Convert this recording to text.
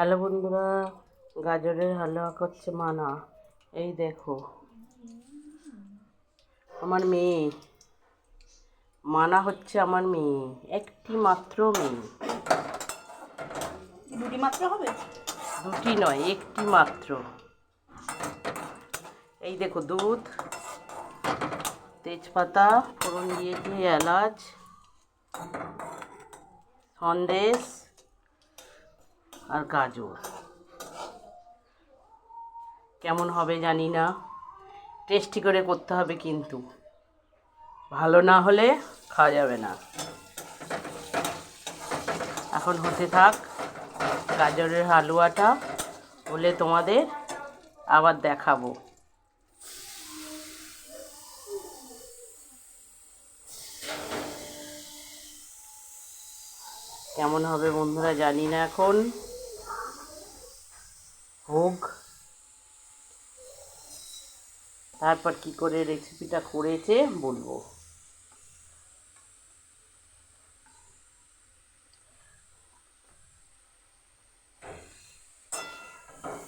Hello বন্ধুরা, গাজরের হালুয়া করছে মানা। এই দেখো আমার মেয়ে, মানা হচ্ছে আমার মেয়ে, একটি মাত্র মেয়ে। দুটি মাত্র হবে? দুটি নয়, একটি মাত্র। এই দেখো দুধ, তেজপাতা, ফোড়ন দিয়েছি, এলাচ, সন্দেশ আর গাজর। কেমন হবে জানি না, টেস্টি করে করতে হবে, কিন্তু ভালো না হলে খাওয়া যাবে না। এখন হতে থাক গাজরের হালুয়াটা, হলে তোমাদের আবার দেখাবো। কেমন হবে বন্ধুরা জানি না, এখন হোক, তারপর কি করে রেসিপিটা করেছে বলবো।